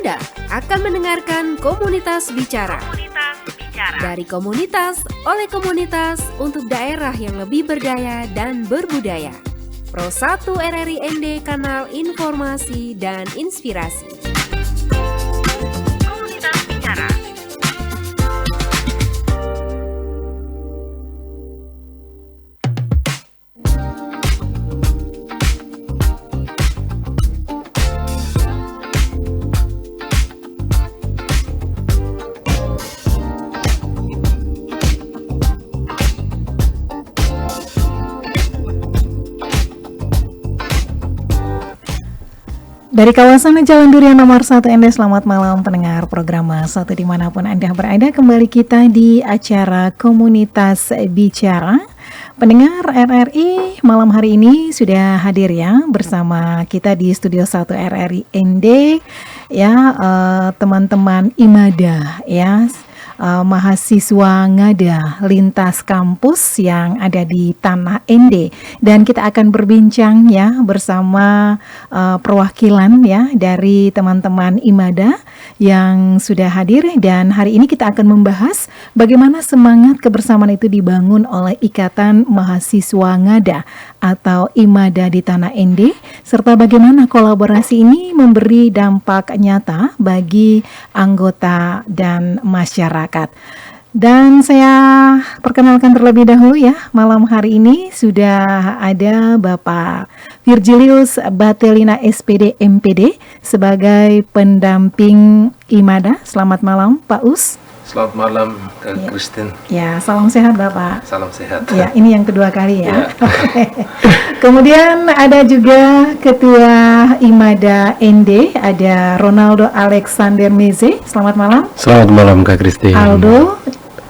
Anda akan mendengarkan Komunitas Bicara. Dari komunitas, oleh komunitas, untuk daerah yang lebih berdaya dan berbudaya. Pro 1 RRI ND, kanal informasi dan inspirasi. Komunitas Bicara. Dari kawasan Jalan Durian nomor 1 ND, selamat malam pendengar program 1 dimanapun Anda berada. Kembali kita di acara Komunitas Bicara. Pendengar RRI malam hari ini sudah hadir ya bersama kita di Studio 1 RRI ND ya, teman-teman IMADA ya, mahasiswa ngada lintas kampus yang ada di Tanah ND, dan kita akan berbincang ya bersama perwakilan ya dari teman-teman IMADA yang sudah hadir, dan hari ini kita akan membahas bagaimana semangat kebersamaan itu dibangun oleh Ikatan Mahasiswa Ngada atau IMADA di Tanah ND, serta bagaimana kolaborasi ini memberi dampak nyata bagi anggota dan masyarakat. Dan saya perkenalkan terlebih dahulu ya, malam hari ini sudah ada Bapak Virgilius Batelina SPD MPD sebagai pendamping IMADA. Selamat malam Pak Us. Selamat malam Kak Christine. Ya, salam sehat Bapak. Salam sehat. Ya, ini yang kedua kali ya. Kemudian ada juga Ketua IMADA ND, ada Ronaldo Alexander Meze. Selamat malam. Selamat malam Kak Christine. Aldo,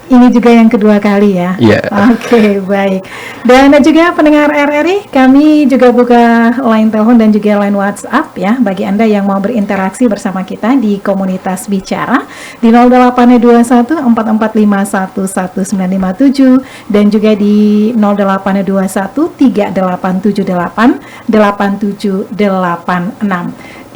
ini juga yang kedua kali ya. Iya. Oke, baik. Dan juga pendengar RRI, kami juga buka line telepon dan juga line WhatsApp ya bagi Anda yang mau berinteraksi bersama kita di Komunitas Bicara di 0821 4451 1957 dan juga di 0821 3878 8786.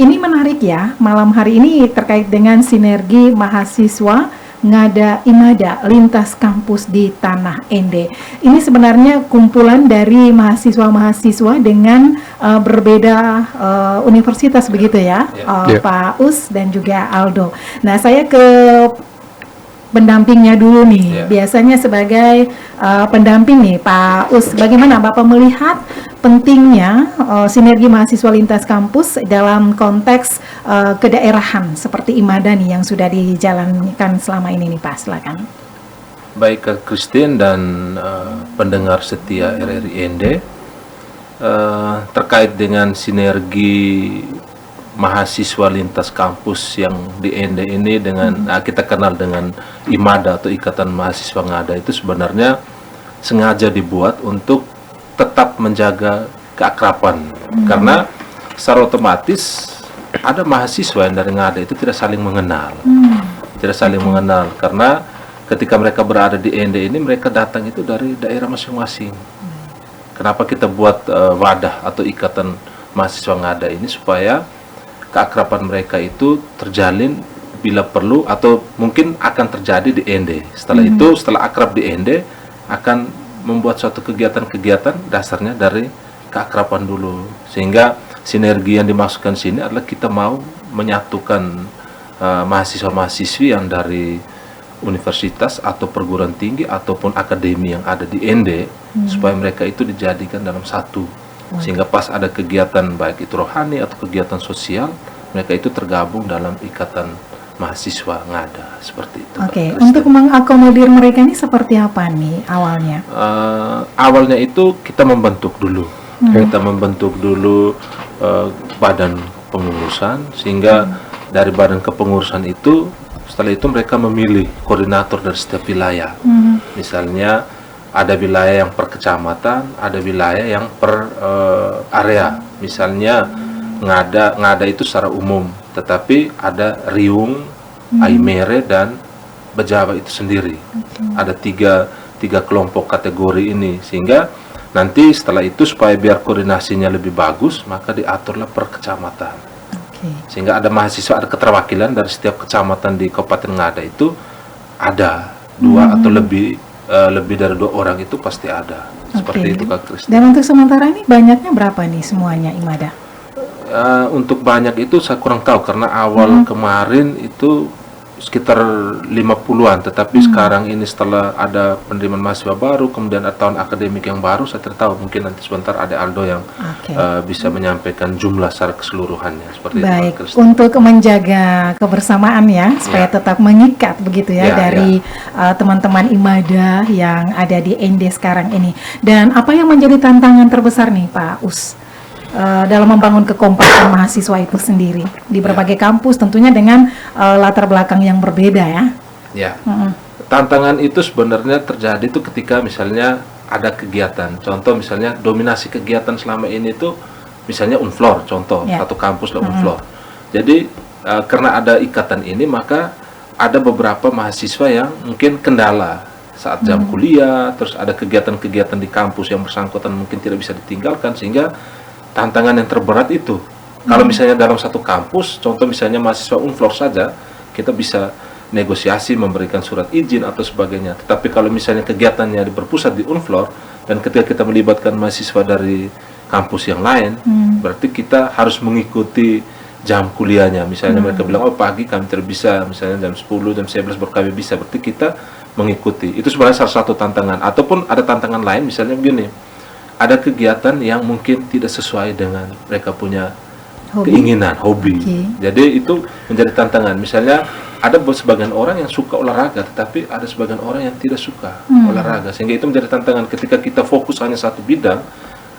Ini menarik ya, malam hari ini terkait dengan sinergi mahasiswa Ngada IMADA lintas kampus di Tanah ND. Ini sebenarnya kumpulan dari mahasiswa-mahasiswa dengan berbeda universitas begitu ya, Pak Us dan juga Aldo. Nah, saya ke pendampingnya dulu nih. Biasanya sebagai pendamping nih Pak Us, bagaimana Bapak melihat pentingnya sinergi mahasiswa lintas kampus dalam konteks kedaerahan seperti IMADA nih yang sudah dijalankan selama ini nih Pak, silakan. Baik Kak Christine dan pendengar setia RRI ND, terkait dengan sinergi mahasiswa lintas kampus yang di ND ini dengan kita kenal dengan IMADA atau Ikatan Mahasiswa Ngada, itu sebenarnya sengaja dibuat untuk tetap menjaga keakraban, karena secara otomatis ada mahasiswa yang dari Ngada itu tidak saling mengenal, karena ketika mereka berada di ND ini mereka datang itu dari daerah masing-masing. Kenapa kita buat wadah atau Ikatan Mahasiswa Ngada ini, supaya keakraban mereka itu terjalin bila perlu atau mungkin akan terjadi di ND. Setelah itu, setelah akrab di ND, akan membuat suatu kegiatan-kegiatan dasarnya dari keakraban dulu, sehingga sinergi yang dimaksudkan sini adalah kita mau menyatukan mahasiswa-mahasiswi yang dari universitas atau perguruan tinggi ataupun akademi yang ada di ND, supaya mereka itu dijadikan dalam satu, sehingga pas ada kegiatan baik itu rohani atau kegiatan sosial, mereka itu tergabung dalam Ikatan Mahasiswa Ngada, seperti itu. Oke, untuk mengakomodir mereka ini seperti apa nih awalnya? Awalnya itu kita membentuk dulu, badan pengurusan, sehingga dari badan kepengurusan itu, setelah itu mereka memilih koordinator dari setiap wilayah. Misalnya ada wilayah yang per kecamatan, ada wilayah yang per area. Misalnya Ngada itu secara umum, tetapi ada Riung, Aimere, dan Bejawa itu sendiri. Ada tiga kelompok kategori ini, sehingga nanti setelah itu supaya biar koordinasinya lebih bagus, maka diaturlah per kecamatan. Oke. Sehingga ada mahasiswa, ada keterwakilan dari setiap kecamatan di Kabupaten Ngada itu ada 2 atau lebih dari 2 orang itu pasti ada. Seperti itu Kak Kristi. Dan untuk sementara ini banyaknya berapa nih semuanya Imada? Untuk banyak itu saya kurang tahu karena awal kemarin itu sekitar 50-an, tetapi sekarang ini setelah ada penerimaan mahasiswa baru, kemudian ada tahun akademik yang baru, saya tidak tahu, mungkin nanti sebentar ada Aldo yang bisa menyampaikan jumlah secara keseluruhannya seperti Baik, itu. untuk menjaga kebersamaan ya, supaya tetap mengikat begitu ya, dari teman-teman Imada yang ada di ND sekarang ini. Dan apa yang menjadi tantangan terbesar nih Pak Us? Dalam membangun kekompakan mahasiswa itu sendiri di berbagai kampus, tentunya dengan latar belakang yang berbeda ya. Ya, tantangan itu sebenarnya terjadi itu ketika misalnya ada kegiatan. Contoh misalnya dominasi kegiatan selama ini itu misalnya unflor, contoh satu kampus lah unflor. Jadi karena ada ikatan ini maka ada beberapa mahasiswa yang mungkin kendala saat jam kuliah, terus ada kegiatan-kegiatan di kampus yang bersangkutan mungkin tidak bisa ditinggalkan, sehingga tantangan yang terberat itu, kalau misalnya dalam satu kampus, contoh misalnya mahasiswa unflor saja, kita bisa negosiasi memberikan surat izin atau sebagainya. Tetapi kalau misalnya kegiatannya berpusat di unflor, dan ketika kita melibatkan mahasiswa dari kampus yang lain, berarti kita harus mengikuti jam kuliahnya. Misalnya mereka bilang, oh pagi kami tidak bisa, misalnya jam 10, jam 11 baru kami bisa, berarti kita mengikuti. Itu sebenarnya salah satu tantangan. Ataupun ada tantangan lain, misalnya begini, ada kegiatan yang mungkin tidak sesuai dengan mereka punya keinginan, hobi. Jadi itu menjadi tantangan. Misalnya ada sebagian orang yang suka olahraga, tetapi ada sebagian orang yang tidak suka olahraga. Sehingga itu menjadi tantangan ketika kita fokus hanya satu bidang,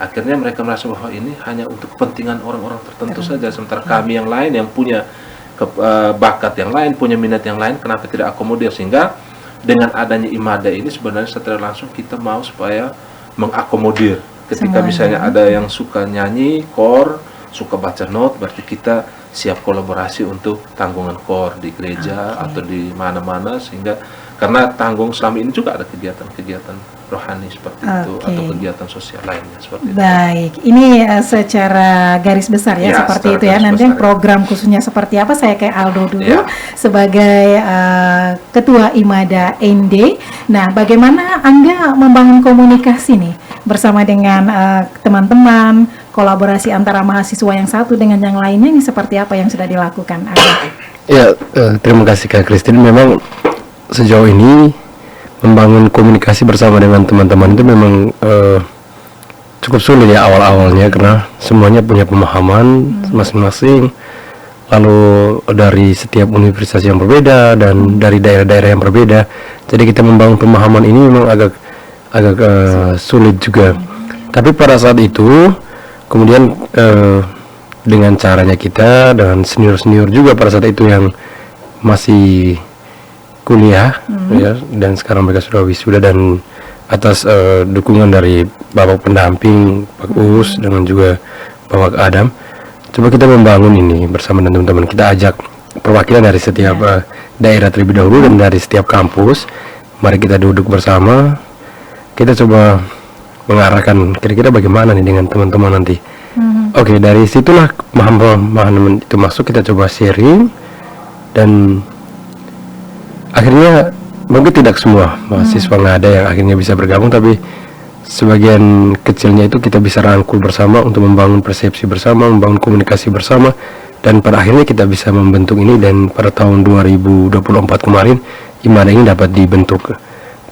akhirnya mereka merasa bahwa ini hanya untuk kepentingan orang-orang tertentu saja. Sementara kami yang lain yang punya bakat yang lain, punya minat yang lain, kenapa tidak akomodir? Sehingga dengan adanya Imada ini sebenarnya secara langsung kita mau supaya mengakomodir. Ketika misalnya ada yang suka nyanyi, core, suka baca note, berarti kita siap kolaborasi untuk tanggungan core di gereja atau di mana-mana, sehingga karena tanggung selama ini juga ada kegiatan-kegiatan rohani seperti itu atau kegiatan sosial lainnya seperti itu. Baik, ini secara garis besar ya, seperti itu ya. Nanti program khususnya seperti apa, saya ke Aldo dulu sebagai Ketua Imada ND. Nah, bagaimana Anda membangun komunikasi nih bersama dengan teman-teman, kolaborasi antara mahasiswa yang satu dengan yang lainnya, ini seperti apa yang sudah dilakukan? Ya, terima kasih Kak Christine. Memang sejauh ini membangun komunikasi bersama dengan teman-teman itu memang cukup sulit ya awal-awalnya, karena semuanya punya pemahaman masing-masing, lalu dari setiap universitas yang berbeda dan dari daerah-daerah yang berbeda. Jadi kita membangun pemahaman ini memang agak sulit juga. Tapi pada saat itu kemudian dengan caranya kita dan senior-senior juga pada saat itu yang masih kuliah ya, dan sekarang mereka sudah wisuda, dan atas dukungan dari Bapak pendamping Pak Us dengan juga Bapak Adam, coba kita membangun ini bersama dengan teman-teman. Kita ajak perwakilan dari setiap daerah terlebih dahulu dan dari setiap kampus. Mari kita duduk bersama, kita coba mengarahkan kira-kira bagaimana nih dengan teman-teman nanti. Oke, dari situlah pemahaman itu masuk, kita coba sharing, dan akhirnya mungkin tidak semua mahasiswa Ngada yang akhirnya bisa bergabung, tapi sebagian kecilnya itu kita bisa rangkul bersama untuk membangun persepsi bersama, membangun komunikasi bersama, dan pada akhirnya kita bisa membentuk ini. Dan pada tahun 2024 kemarin Imada ini dapat dibentuk,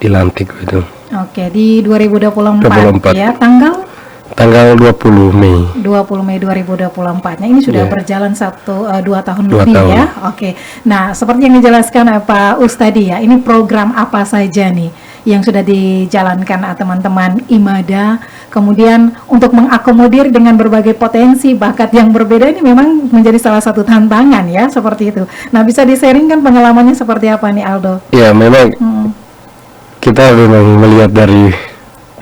dilantik gitu. Oke, di 2024 ya, tanggal 20 Mei 2024. Nah, ini sudah berjalan 2 tahun lebih ya. Oke. Nah, seperti yang dijelaskan Pak Us tadi ya, ini program apa saja nih yang sudah dijalankan teman-teman Imada, kemudian untuk mengakomodir dengan berbagai potensi bakat yang berbeda, ini memang menjadi salah satu tantangan ya, seperti itu. Nah, bisa di-sharingkan pengalamannya seperti apa nih Aldo? Ya, memang kita memang melihat dari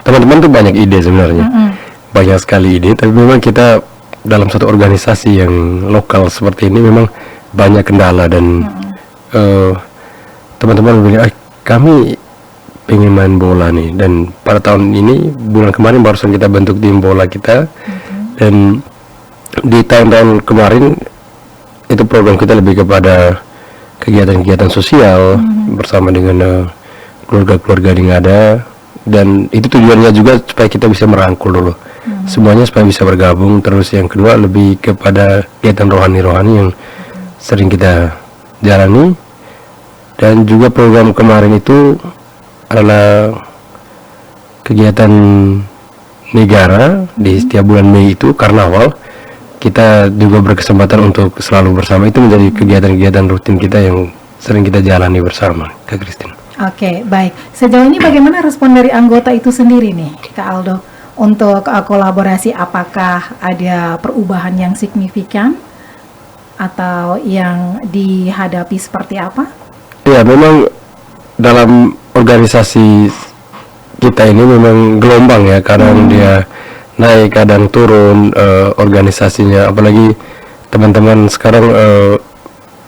teman-teman tuh banyak ide sebenarnya. Banyak sekali ide, tapi memang kita dalam satu organisasi yang lokal seperti ini memang banyak kendala, dan teman-teman bilang, kami pengen main bola nih, dan pada tahun ini bulan kemarin barusan kita bentuk tim bola kita, dan di tahun-tahun kemarin itu program kita lebih kepada kegiatan-kegiatan sosial bersama dengan keluarga-keluarga yang ada, dan itu tujuannya juga supaya kita bisa merangkul dulu semuanya supaya bisa bergabung. Terus yang kedua lebih kepada kegiatan rohani-rohani yang sering kita jalani, dan juga program kemarin itu adalah kegiatan negara di setiap bulan Mei itu karnaval. Kita juga berkesempatan untuk selalu bersama, itu menjadi kegiatan-kegiatan rutin kita yang sering kita jalani bersama, Kak Christine. Oke, baik. Sejauh ini bagaimana respon dari anggota itu sendiri nih, Kak Aldo, untuk kolaborasi? Apakah ada perubahan yang signifikan atau yang dihadapi seperti apa? Ya, memang dalam organisasi kita ini memang gelombang ya, kadang dia naik, kadang turun organisasinya, apalagi teman-teman sekarang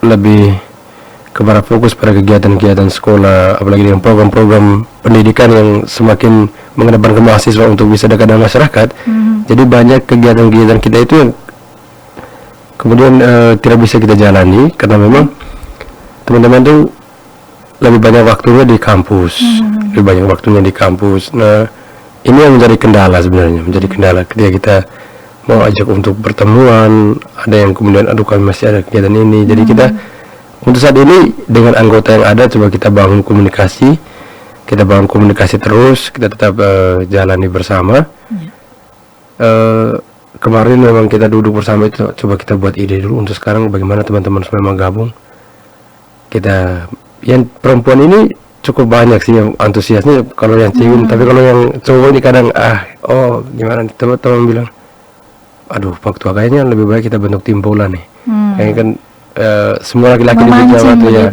lebih kepada fokus pada kegiatan-kegiatan sekolah, apalagi dengan program-program pendidikan yang semakin mengedepankan mahasiswa untuk bisa dekat dengan masyarakat. Jadi banyak kegiatan-kegiatan kita itu yang kemudian tidak bisa kita jalani karena memang teman-teman tuh lebih banyak waktunya di kampus, lebih banyak waktunya di kampus. Nah, ini yang menjadi kendala sebenarnya, menjadi kendala ketika kita mau ajak untuk pertemuan, ada yang kemudian aduh kami masih ada kegiatan ini. Jadi kita untuk saat ini dengan anggota yang ada coba kita bangun komunikasi, terus, kita tetap jalani bersama. Kemarin memang kita duduk bersama itu, coba kita buat ide dulu untuk sekarang bagaimana teman-teman semua gabung. Kita yang perempuan ini cukup banyak sih yang antusiasnya kalau yang cewek, tapi kalau yang cowok ini kadang gimana, teman-teman bilang aduh waktu kayaknya lebih baik kita bentuk tim bola nih. Kayaknya kan semua laki-laki di Jawa tuh ya.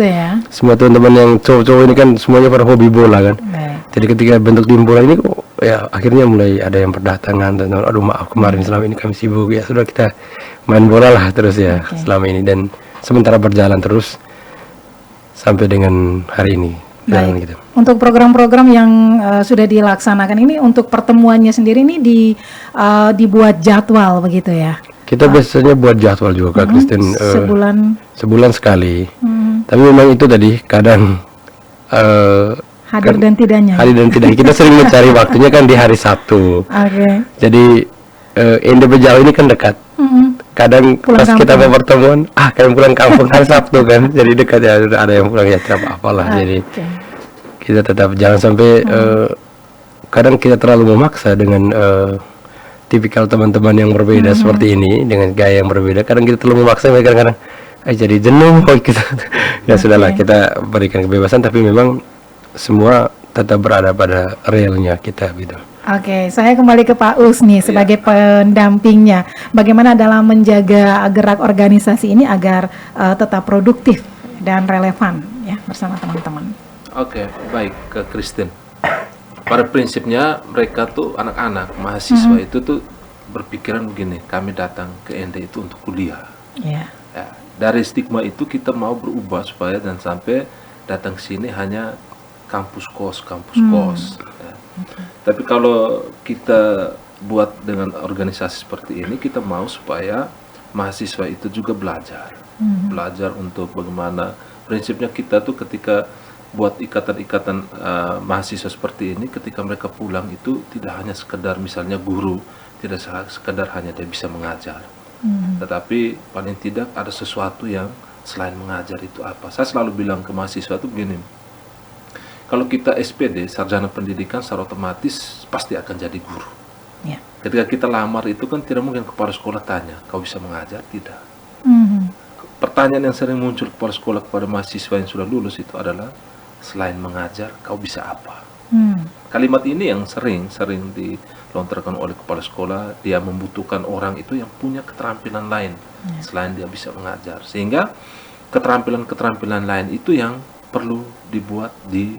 Semua teman-teman yang cowok-cowok ini kan semuanya pada hobi bola kan. Jadi ketika bentuk tim bola ini ya akhirnya mulai ada yang berdatangan dan aduh maaf kemarin selama ini kami sibuk ya, sudah kita main bola lah terus ya selama ini, dan sementara berjalan terus sampai dengan hari ini. Gitu. Untuk program-program yang sudah dilaksanakan ini, untuk pertemuannya sendiri ini dibuat jadwal begitu ya? Kita biasanya buat jadwal juga Kak Christine, sebulan sekali. Tapi memang itu tadi kadang hadir dan tidaknya. Kita sering mencari waktunya kan di hari Sabtu. Jadi Ende Bejau ini kan dekat. Kadang pulang pas kampung. Kita mau pertemuan, kalian pulang kampung hari Sabtu kan, jadi dekat ya, ada yang pulang ya tidak apa-apalah. Jadi kita tetap jangan sampai kadang kita terlalu memaksa dengan tipikal teman-teman yang berbeda seperti ini dengan gaya yang berbeda. Kadang kita terlalu memaksa, kadang-kadang jadi jenuh kita. Ya sudahlah, kita berikan kebebasan, tapi memang semua tetap berada pada realnya kita gitu. Oke, saya kembali ke Pak Us nih sebagai pendampingnya. Bagaimana dalam menjaga gerak organisasi ini agar tetap produktif dan relevan ya bersama teman-teman. Oke, baik ke Christine. Pada prinsipnya mereka tuh anak-anak mahasiswa itu tuh berpikiran begini, kami datang ke ND itu untuk kuliah. Ya, dari stigma itu kita mau berubah supaya dan sampai datang ke sini hanya kampus kos. Tapi kalau kita buat dengan organisasi seperti ini, kita mau supaya mahasiswa itu juga belajar untuk bagaimana prinsipnya kita tuh ketika buat ikatan-ikatan mahasiswa seperti ini, ketika mereka pulang itu tidak hanya sekedar misalnya guru, tidak sekedar hanya dia bisa mengajar, tetapi paling tidak ada sesuatu yang selain mengajar itu apa. Saya selalu bilang ke mahasiswa itu begini, kalau kita SPD, sarjana pendidikan, secara otomatis pasti akan jadi guru. Ketika kita lamar itu kan tidak mungkin kepala sekolah tanya, kau bisa mengajar? Tidak. Pertanyaan yang sering muncul kepala sekolah kepada mahasiswa yang sudah lulus itu adalah, selain mengajar, kau bisa apa? Kalimat ini yang sering dilontarkan oleh kepala sekolah, dia membutuhkan orang itu yang punya keterampilan lain, selain dia bisa mengajar. Sehingga keterampilan-keterampilan lain itu yang perlu dibuat di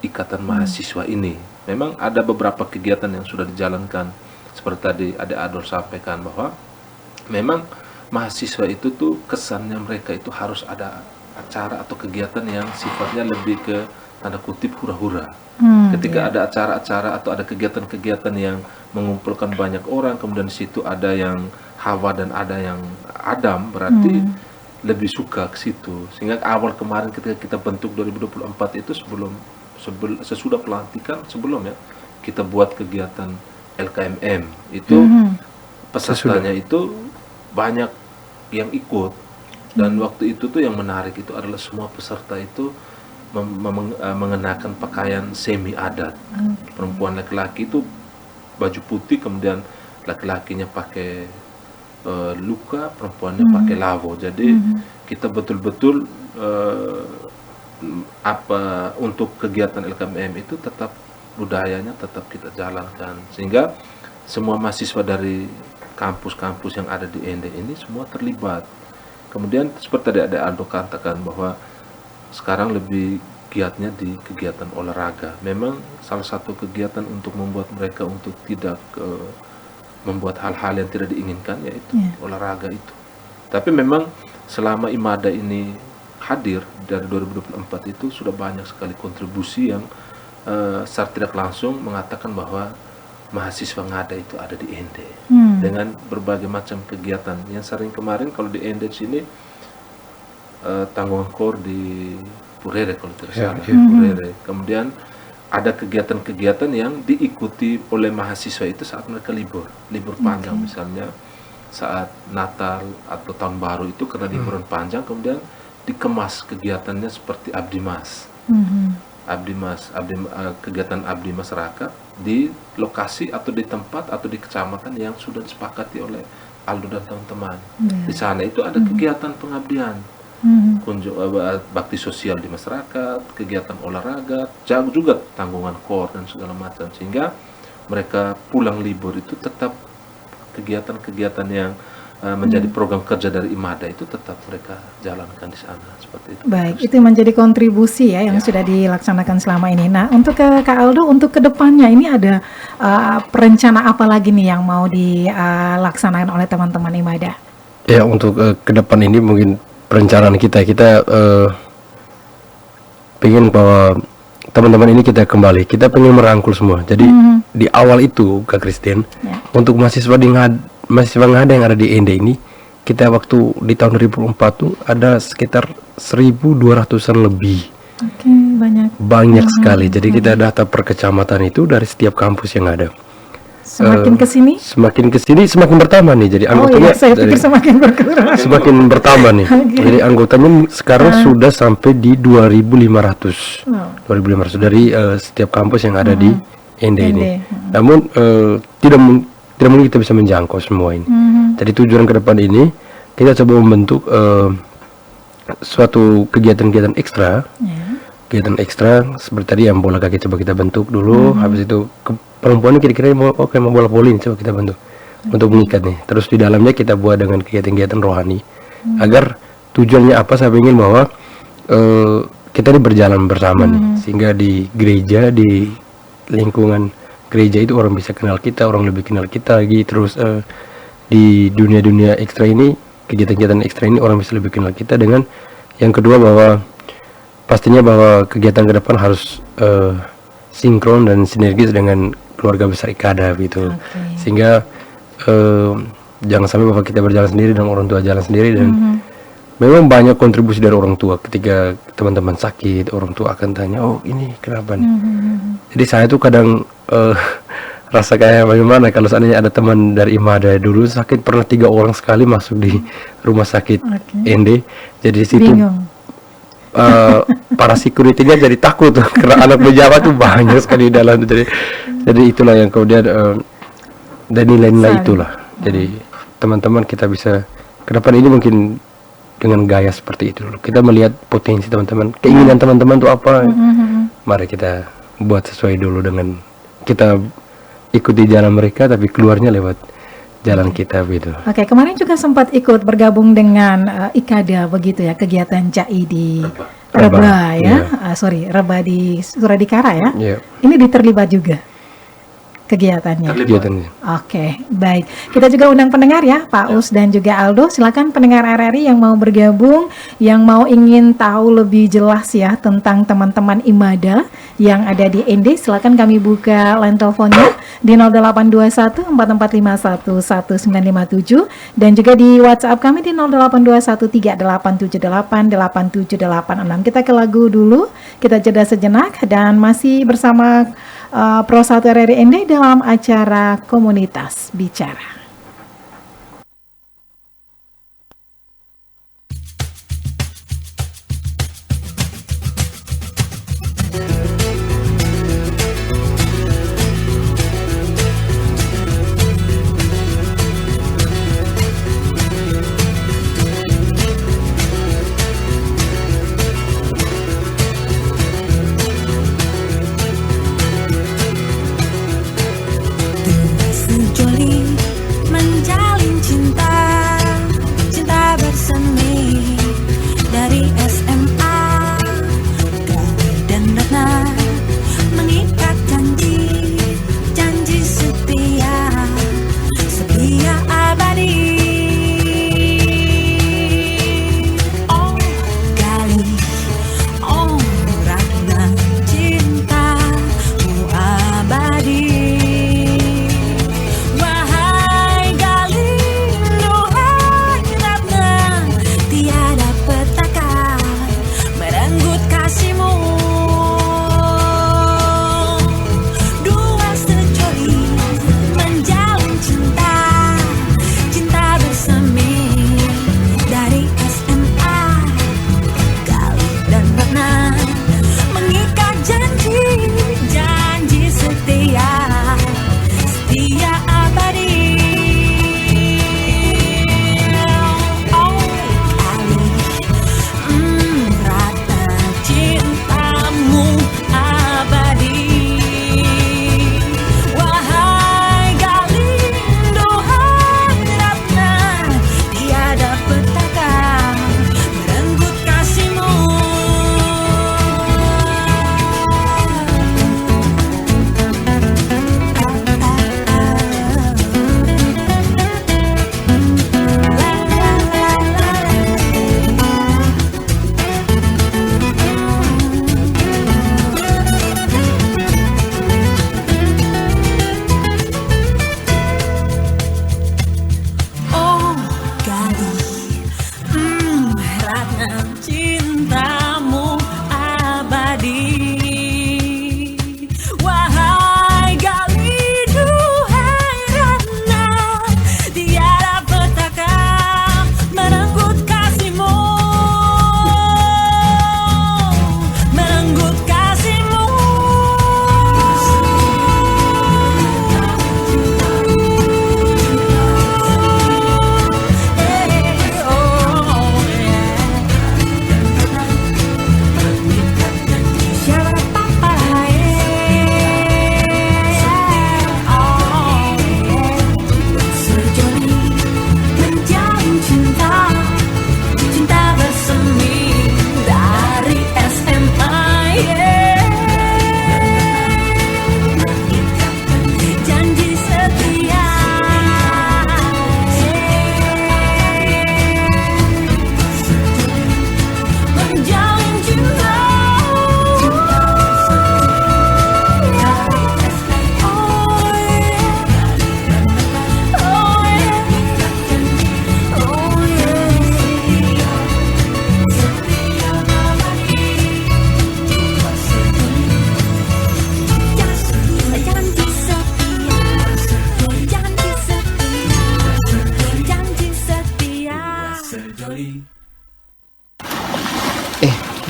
ikatan mahasiswa ini. Memang ada beberapa kegiatan yang sudah dijalankan, seperti tadi ada Ador sampaikan bahwa memang mahasiswa itu tuh kesannya mereka itu harus ada acara atau kegiatan yang sifatnya lebih ke tanda kutip hura-hura. Ketika ada acara-acara atau ada kegiatan-kegiatan yang mengumpulkan banyak orang, kemudian di situ ada yang Hawa dan ada yang Adam, berarti lebih suka ke situ. Sehingga awal kemarin ketika kita bentuk 2024 itu sesudah pelantikan sebelum ya kita buat kegiatan LKMM itu pesertanya itu banyak yang ikut, dan waktu itu tuh yang menarik itu adalah semua peserta itu mengenakan pakaian semi adat. Perempuan laki-laki itu baju putih, kemudian laki-lakinya pakai luka, perempuannya pakai lavo. Jadi kita betul-betul untuk kegiatan LKMM itu tetap budayanya tetap kita jalankan, sehingga semua mahasiswa dari kampus-kampus yang ada di Ende ini semua terlibat. Kemudian seperti tadi ada Aldo katakan bahwa sekarang lebih giatnya di kegiatan olahraga. Memang salah satu kegiatan untuk membuat mereka untuk tidak membuat hal-hal yang tidak diinginkan, yaitu olahraga itu. Tapi memang selama IMADA ini hadir dari 2024 itu sudah banyak sekali kontribusi yang secara tidak langsung mengatakan bahwa mahasiswa Ngada itu ada di Ende dengan berbagai macam kegiatan. Yang sering kemarin kalau di Ende sini tanggungan kor di Purere kalau tidak salah, Purere. Kemudian ada kegiatan-kegiatan yang diikuti oleh mahasiswa itu saat mereka libur panjang, misalnya saat Natal atau Tahun Baru itu karena liburan panjang, kemudian dikemas kegiatannya seperti Abdi Mas. Kegiatan Abdi Masyarakat di lokasi atau di tempat atau di kecamatan yang sudah disepakati oleh Aldo dan teman-teman. Di sana itu ada kegiatan pengabdian, bakti sosial di masyarakat, kegiatan olahraga, juga tanggungan kor dan segala macam, sehingga mereka pulang libur itu tetap kegiatan-kegiatan yang menjadi program kerja dari IMADA itu tetap mereka jalankan di sana, seperti itu. Baik, itu menjadi kontribusi ya yang sudah dilaksanakan selama ini. Nah, untuk Kak Aldo, untuk kedepannya ini ada perencana apa lagi nih yang mau dilaksanakan oleh teman-teman IMADA? Ya, untuk ke depan ini mungkin perencanaan kita pengen bahwa teman-teman ini kita pengen merangkul semua. Jadi di awal itu Kak Christine, untuk mahasiswa Ngada yang ada di Ende ini, kita waktu di tahun 2004 tuh ada sekitar 1.200-an lebih. Oke, banyak sekali. Jadi kita data per kecamatan itu dari setiap kampus yang ada. Semakin kesini semakin bertambah nih. Jadi anggotanya saya pikir semakin berkurang. Semakin bertambah nih. Jadi anggotanya sekarang sudah sampai di 2.500. 2.500 dari setiap kampus yang ada di Ende ini. Namun tidak mungkin kita bisa menjangkau semua ini. Jadi tujuan ke depan ini kita coba membentuk suatu kegiatan-kegiatan ekstra. Kegiatan ekstra seperti tadi yang bola kaki coba kita bentuk dulu. Habis itu perempuan kira-kira mau bola voli coba kita bentuk untuk mengikat nih. Terus di dalamnya kita buat dengan kegiatan-kegiatan rohani. Agar tujuannya apa, saya ingin bahwa kita ini berjalan bersama nih, sehingga di gereja, di lingkungan gereja itu orang bisa kenal kita, orang lebih kenal kita lagi. Terus di dunia-dunia ekstra ini, kegiatan-kegiatan ekstra ini orang bisa lebih kenal kita. Dengan yang kedua bahwa pastinya bahwa kegiatan ke depan harus sinkron dan sinergis dengan keluarga besar IKADA gitu. Sehingga jangan sampai bahwa kita berjalan sendiri dan orang tua jalan sendiri. Dan memang banyak kontribusi dari orang tua. Ketika teman-teman sakit, orang tua akan tanya, oh ini kenapa nih? Jadi saya tuh kadang rasa kayak bagaimana kalau seandainya ada teman dari IMADA dulu sakit, pernah 3 orang sekali masuk di rumah sakit Ende. Jadi di situ para security-nya jadi takut karena anak pejabat tuh banyak sekali di dalam. Jadi itulah yang kemudian dan nilai-nilai itulah. Jadi teman-teman kita bisa ke depan ini mungkin dengan gaya seperti itu dulu. Kita melihat potensi teman-teman, keinginan teman-teman itu apa. Mari kita buat sesuai dulu dengan kita ikuti jalan mereka, tapi keluarnya lewat jalan kita gitu. Oke, kemarin juga sempat ikut bergabung dengan IKADA begitu ya, kegiatan CAI di Reba ya. Reba di Suradikara ya. Ini diterlibat juga. kegiatannya. Kegiatannya. Oke, baik. Kita juga undang pendengar ya, Pak Us dan juga Aldo. Silakan pendengar RRI yang mau bergabung, yang mau ingin tahu lebih jelas ya tentang teman-teman Imada yang ada di ND. Silakan kami buka line teleponnya di 0821 4451 1957 dan juga di WhatsApp kami di 0821 3878 8786. Kita ke lagu dulu, kita jeda sejenak dan masih bersama Pro 1 RRI ND dalam acara Komunitas Bicara.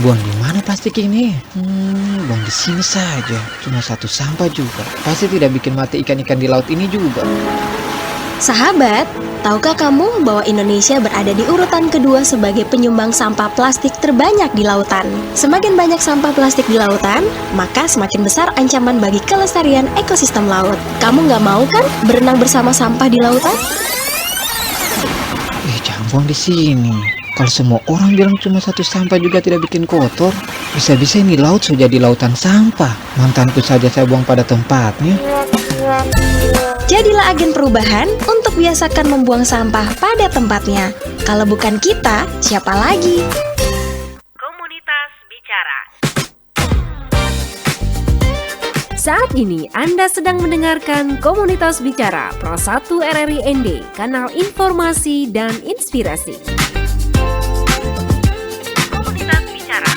Buang di mana plastik ini? Buang di sini saja. Cuma satu sampah juga. Pasti tidak bikin mati ikan-ikan di laut ini juga. Sahabat, tahukah kamu bahwa Indonesia berada di urutan kedua sebagai penyumbang sampah plastik terbanyak di lautan? Semakin banyak sampah plastik di lautan, maka semakin besar ancaman bagi kelestarian ekosistem laut. Kamu nggak mau kan berenang bersama sampah di lautan? Jangan buang di sini. Kalau semua orang bilang cuma satu sampah juga tidak bikin kotor, bisa-bisa ini laut sudah jadi lautan sampah. Mantanku saja saya buang pada tempatnya. Jadilah agen perubahan untuk biasakan membuang sampah pada tempatnya. Kalau bukan kita, siapa lagi? Komunitas Bicara. Saat ini Anda sedang mendengarkan Komunitas Bicara Pro 1 RRI ND, kanal informasi dan inspirasi. Komunitas Bicara.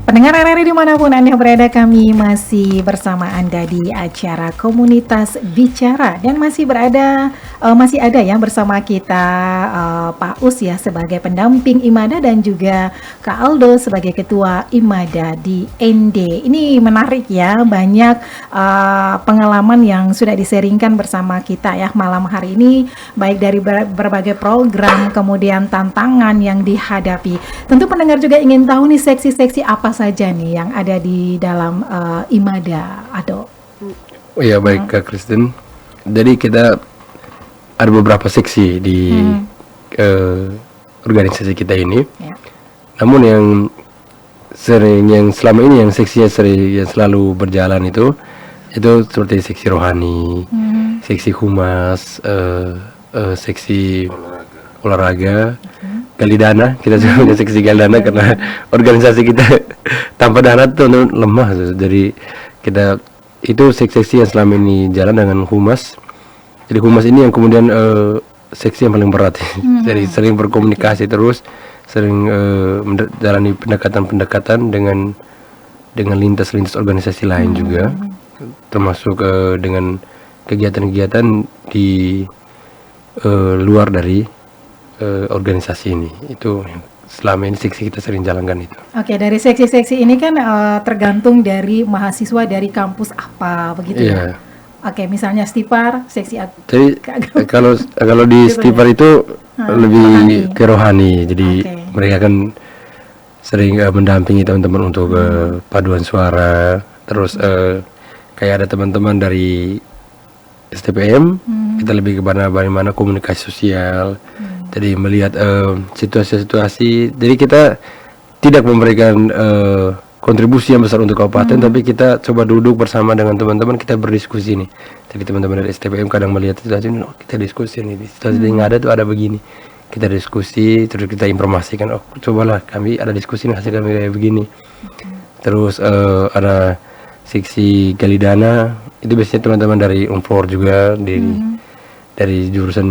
Pendengar RRI dimanapun Anda berada, kami masih bersama Anda di acara Komunitas Bicara dan masih ada ya bersama kita Pak Us ya sebagai pendamping Imada dan juga Kak Aldo sebagai ketua Imada di ND. Ini menarik ya, banyak pengalaman yang sudah diseringkan bersama kita ya malam hari ini, baik dari berbagai program kemudian tantangan yang dihadapi. Tentu pendengar juga ingin tahu nih seksi-seksi apa saja nih yang ada di dalam Imada, Ado. Oh ya, baik Kak Christine. Jadi kita ada beberapa seksi di organisasi kita ini. Ya. Namun yang selama ini yang seksinya yang selalu berjalan itu seperti seksi rohani, seksi humas, seksi olahraga. Gali dana, kita juga punya seksi gali dana karena organisasi kita tanpa dana tuh lemah. Jadi kita itu seksi yang selama ini jalan dengan humas. Jadi humas ini yang kemudian seksi yang paling berat. Jadi sering berkomunikasi terus, sering menjalani pendekatan-pendekatan dengan lintas-lintas organisasi lain juga, termasuk dengan kegiatan-kegiatan di luar dari organisasi ini. Itu selama ini seksi kita sering jalankan itu. Oke, dari seksi-seksi ini kan tergantung dari mahasiswa dari kampus apa begitu ya. Oke, misalnya Stipar, seksi Jadi kalau di Stipar itu lebih rohani. Ke rohani. Jadi mereka kan sering mendampingi teman-teman untuk paduan suara. Terus kayak ada teman-teman dari STPM, kita lebih ke bagaimana komunikasi sosial. Jadi melihat situasi-situasi. Jadi kita tidak memberikan kontribusi yang besar untuk kabupaten, tapi kita coba duduk bersama dengan teman-teman, kita berdiskusi nih. Jadi teman-teman dari STPM kadang melihat situasi ini, kita diskusi nih. Situasi yang ada tuh ada begini. Kita diskusi, terus kita informasikan. Oh, cobalah kami ada diskusi nih, hasil kami kayak begini. Terus ada seksi gali dana. Itu biasanya teman-teman dari Unfor juga dari jurusan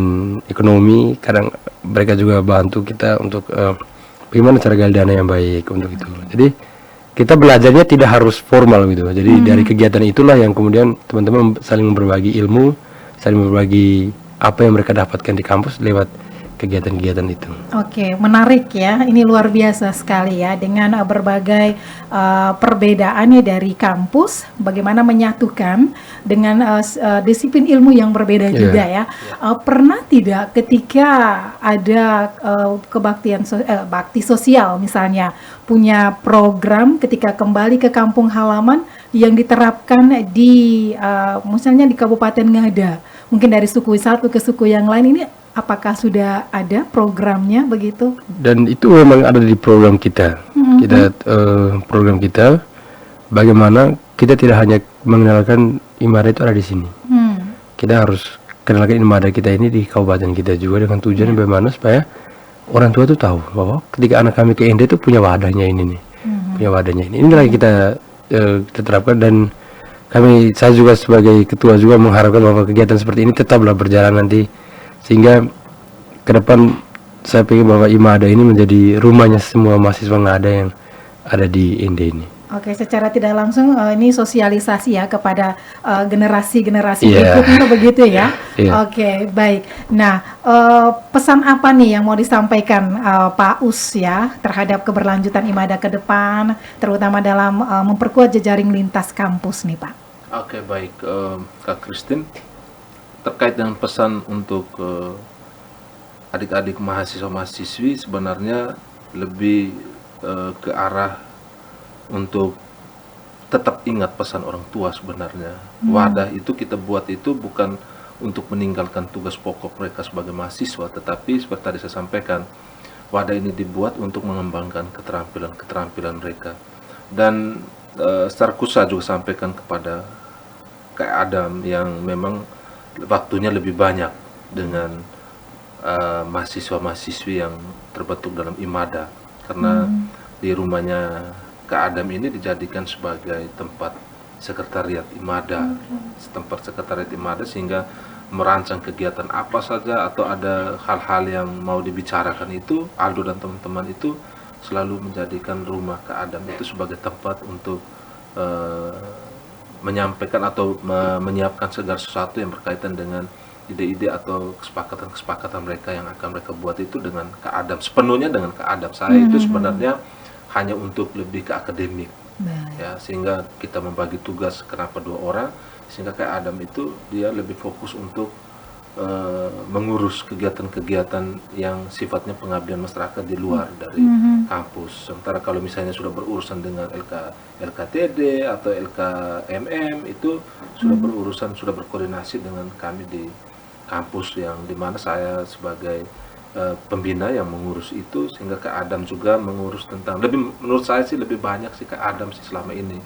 ekonomi, kadang mereka juga bantu kita untuk bagaimana cara gali dana yang baik untuk itu. Jadi kita belajarnya tidak harus formal gitu. Jadi dari kegiatan itulah yang kemudian teman-teman saling berbagi ilmu, saling berbagi apa yang mereka dapatkan di kampus lewat kegiatan-kegiatan itu. Oke, menarik ya. Ini luar biasa sekali ya dengan berbagai perbedaannya dari kampus, bagaimana menyatukan dengan disiplin ilmu yang berbeda juga ya. Pernah tidak ketika ada kebaktian bakti sosial misalnya punya program ketika kembali ke kampung halaman yang diterapkan di misalnya di Kabupaten Ngada, mungkin dari suku satu ke suku yang lain, ini apakah sudah ada programnya begitu? Dan itu memang ada di program kita. Program kita bagaimana kita tidak hanya mengenalkan Imada itu ada di sini. Kita harus kenalkan Imada kita ini di kabupaten kita juga dengan tujuan bagaimana supaya orang tua itu tahu bahwa ketika anak kami ke ND itu punya wadahnya ini nih. Punya wadahnya ini. Inilah yang kita terapkan, dan saya juga sebagai ketua juga mengharapkan bahwa kegiatan seperti ini tetaplah berjalan nanti, sehingga ke depan saya pikir bahwa Imada ini menjadi rumahnya semua mahasiswa Ngada yang ada di ND ini. Oke, secara tidak langsung ini sosialisasi ya kepada generasi-generasi berikutnya begitu ya. Oke, baik. Nah, pesan apa nih yang mau disampaikan Pak Us ya terhadap keberlanjutan Imada ke depan, terutama dalam memperkuat jejaring lintas kampus nih Pak? Oke, baik Kak Christine. Terkait dengan pesan untuk adik-adik mahasiswa-mahasiswi, sebenarnya lebih ke arah untuk tetap ingat pesan orang tua sebenarnya. Wadah itu kita buat itu bukan untuk meninggalkan tugas pokok mereka sebagai mahasiswa, tetapi seperti tadi saya sampaikan, wadah ini dibuat untuk mengembangkan keterampilan mereka. Dan secara khusus saya juga sampaikan kepada Kak Adam yang memang waktunya lebih banyak dengan mahasiswa-mahasiswi yang terbentuk dalam IMADA, karena di rumahnya Kak Adam ini dijadikan sebagai tempat sekretariat IMADA, sehingga merancang kegiatan apa saja atau ada hal-hal yang mau dibicarakan itu, Aldo dan teman-teman itu selalu menjadikan rumah Kak Adam itu sebagai tempat untuk menyampaikan atau menyiapkan segala sesuatu yang berkaitan dengan ide-ide atau kesepakatan mereka yang akan mereka buat itu dengan Kak Adam, sepenuhnya dengan Kak Adam. Saya itu sebenarnya hanya untuk lebih ke akademik, ya, sehingga kita membagi tugas kenapa 2 orang, sehingga Kak Adam itu dia lebih fokus untuk mengurus kegiatan-kegiatan yang sifatnya pengabdian masyarakat di luar dari kampus. Sementara kalau misalnya sudah berurusan dengan LKTD atau LKMM itu sudah berkoordinasi dengan kami di kampus, yang dimana saya sebagai pembina yang mengurus itu, sehingga Kak Adam juga mengurus tentang, menurut saya sih lebih banyak sih Kak Adam sih selama ini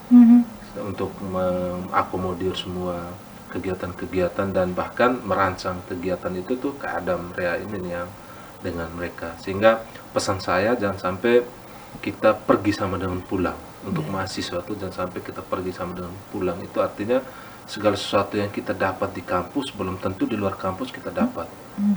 untuk mengakomodir semua kegiatan-kegiatan dan bahkan merancang kegiatan itu tuh Kak Adam Rea ini yang dengan mereka. Sehingga pesan saya jangan sampai kita pergi sama dengan pulang. Untuk mahasiswa itu jangan sampai kita pergi sama dengan pulang. Itu artinya segala sesuatu yang kita dapat di kampus belum tentu di luar kampus kita dapat.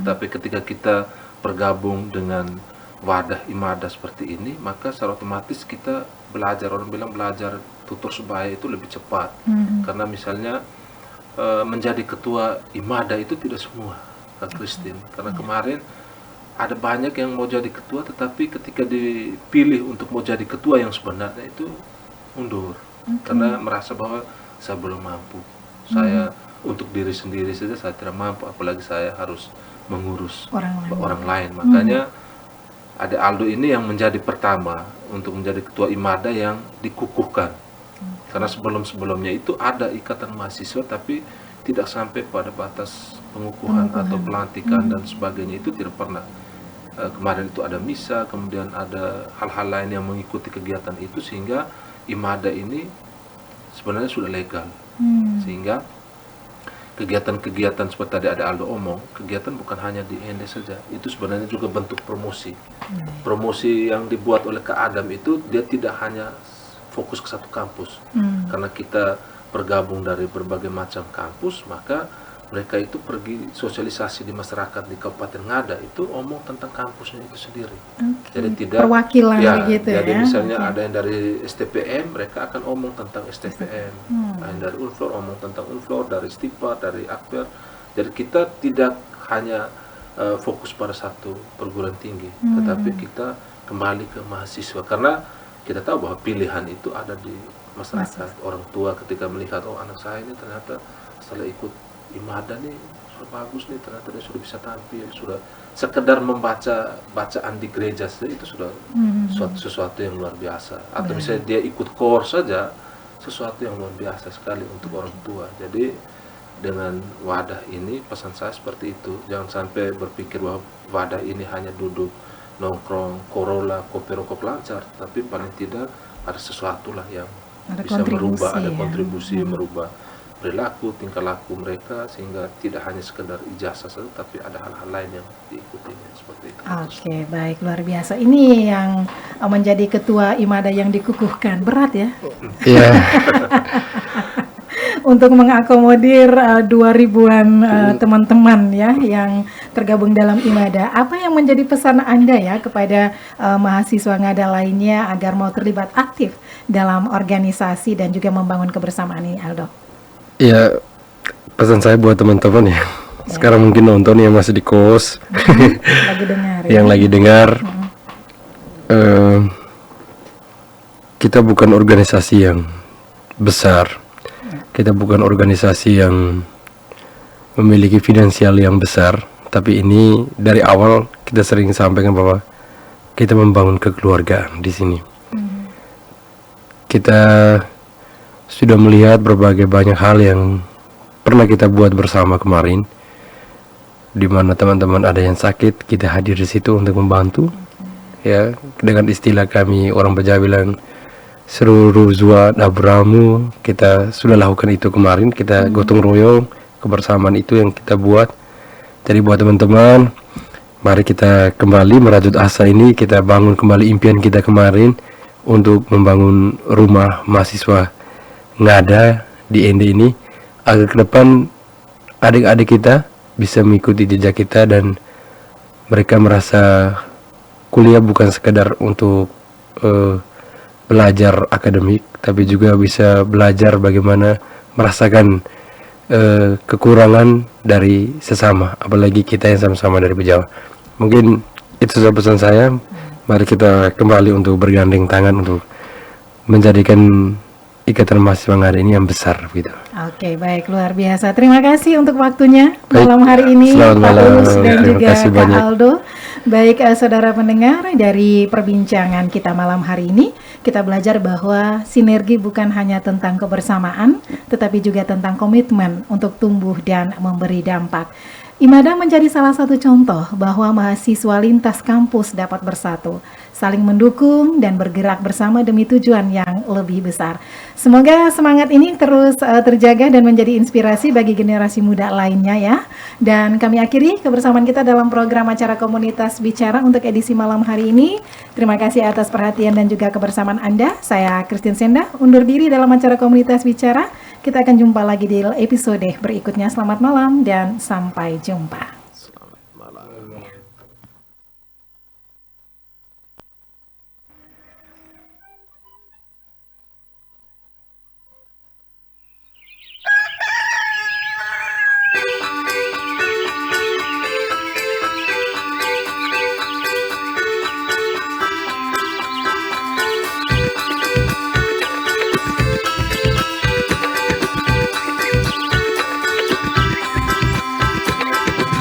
Tapi ketika kita bergabung dengan wadah IMADA seperti ini, maka secara otomatis kita belajar, orang bilang belajar tutur sebaya itu lebih cepat. Karena misalnya menjadi ketua IMADA itu tidak semua, Kak Christine. Karena kemarin ada banyak yang mau jadi ketua, tetapi ketika dipilih untuk mau jadi ketua yang sebenarnya itu mundur. Karena merasa bahwa saya belum mampu. Saya untuk diri sendiri saja saya tidak mampu, apalagi saya harus mengurus orang lain. Makanya ada Aldo ini yang menjadi pertama untuk menjadi ketua IMADA yang dikukuhkan. Karena sebelum-sebelumnya itu ada ikatan mahasiswa tapi tidak sampai pada batas pengukuhan atau pelantikan dan sebagainya, itu tidak pernah. Kemarin itu ada misa, kemudian ada hal-hal lain yang mengikuti kegiatan itu, sehingga IMADA ini sebenarnya sudah legal. Sehingga kegiatan-kegiatan seperti tadi ada Aldo omong, kegiatan bukan hanya di ND saja, itu sebenarnya juga bentuk promosi. Promosi yang dibuat oleh Kak Adam itu dia tidak hanya fokus ke satu kampus, karena kita bergabung dari berbagai macam kampus, maka mereka itu pergi sosialisasi di masyarakat di Kabupaten Ngada itu omong tentang kampusnya itu sendiri. Jadi tidak perwakilan gitu jadi ya. misalnya ada yang dari STPM, mereka akan omong tentang STPM, ada yang dari Unflor omong tentang Unflor, dari Stipa, dari Akper. Jadi kita tidak hanya fokus pada satu perguruan tinggi, tetapi kita kembali ke mahasiswa, karena kita tahu bahwa pilihan itu ada di masyarakat. Orang tua ketika melihat, oh anak saya ini ternyata setelah ikut IMADA nih sudah bagus nih, ternyata dia sudah bisa tampil, sudah sekedar membaca bacaan di gereja saja itu sudah sesuatu yang luar biasa. Atau misalnya dia ikut KOR saja, sesuatu yang luar biasa sekali untuk orang tua. Jadi dengan wadah ini pesan saya seperti itu, jangan sampai berpikir bahwa wadah ini hanya duduk nongkrong, Corolla, kopi rokok lancar, tapi paling tidak ada sesuatu lah yang ada bisa merubah, ada ya. kontribusi merubah perilaku, tingkah laku mereka, sehingga tidak hanya sekedar ijazah saja, tapi ada hal-hal lain yang diikutinya seperti itu. Oke, baik, luar biasa. Ini yang menjadi ketua IMADA yang dikukuhkan, berat ya? Iya. Untuk mengakomodir 2000-an teman-teman ya yang tergabung dalam IMADA. Apa yang menjadi pesan Anda ya kepada mahasiswa Ngada lainnya agar mau terlibat aktif dalam organisasi dan juga membangun kebersamaan ini, Aldo? Ya, pesan saya buat teman-teman ya. Sekarang mungkin nonton yang masih di kos, lagi dengar, ya? yang lagi dengar. Kita bukan organisasi yang besar. Kita bukan organisasi yang memiliki finansial yang besar, tapi ini dari awal kita sering sampaikan bahwa kita membangun kekeluargaan di sini. Kita sudah melihat berbagai banyak hal yang pernah kita buat bersama kemarin, di mana teman-teman ada yang sakit, kita hadir di situ untuk membantu. ya, dengan istilah kami orang Bajawa bilang seluruh zua dabramu, kita sudah lakukan itu kemarin, kita gotong royong, kebersamaan itu yang kita buat. Jadi buat teman-teman, mari kita kembali merajut asa ini, kita bangun kembali impian kita kemarin untuk membangun rumah mahasiswa Ngada di ND ini, agar ke depan adik-adik kita bisa mengikuti jejak kita dan mereka merasa kuliah bukan sekedar untuk belajar akademik, tapi juga bisa belajar bagaimana merasakan kekurangan dari sesama, apalagi kita yang sama-sama dari Jawa. Mungkin itu saja pesan saya. Mari kita kembali untuk bergandeng tangan untuk menjadikan ikatan mahasiswa Ngada ini yang besar gitu. Oke, baik, luar biasa. Terima kasih untuk waktunya Baik, malam hari ini, selamat Pak malam. Ulus dan Terima juga kasih Kak banyak. Aldo. Baik, saudara pendengar, dari perbincangan kita malam hari ini, kita belajar bahwa sinergi bukan hanya tentang kebersamaan, tetapi juga tentang komitmen untuk tumbuh dan memberi dampak. IMADA menjadi salah satu contoh bahwa mahasiswa lintas kampus dapat bersatu, saling mendukung dan bergerak bersama demi tujuan yang lebih besar. Semoga semangat ini terus terjaga dan menjadi inspirasi bagi generasi muda lainnya ya. Dan kami akhiri kebersamaan kita dalam program acara Komunitas Bicara untuk edisi malam hari ini. Terima kasih atas perhatian dan juga kebersamaan Anda. Saya Christine Senda undur diri dalam acara Komunitas Bicara. Kita akan jumpa lagi di episode berikutnya. Selamat malam dan sampai jumpa.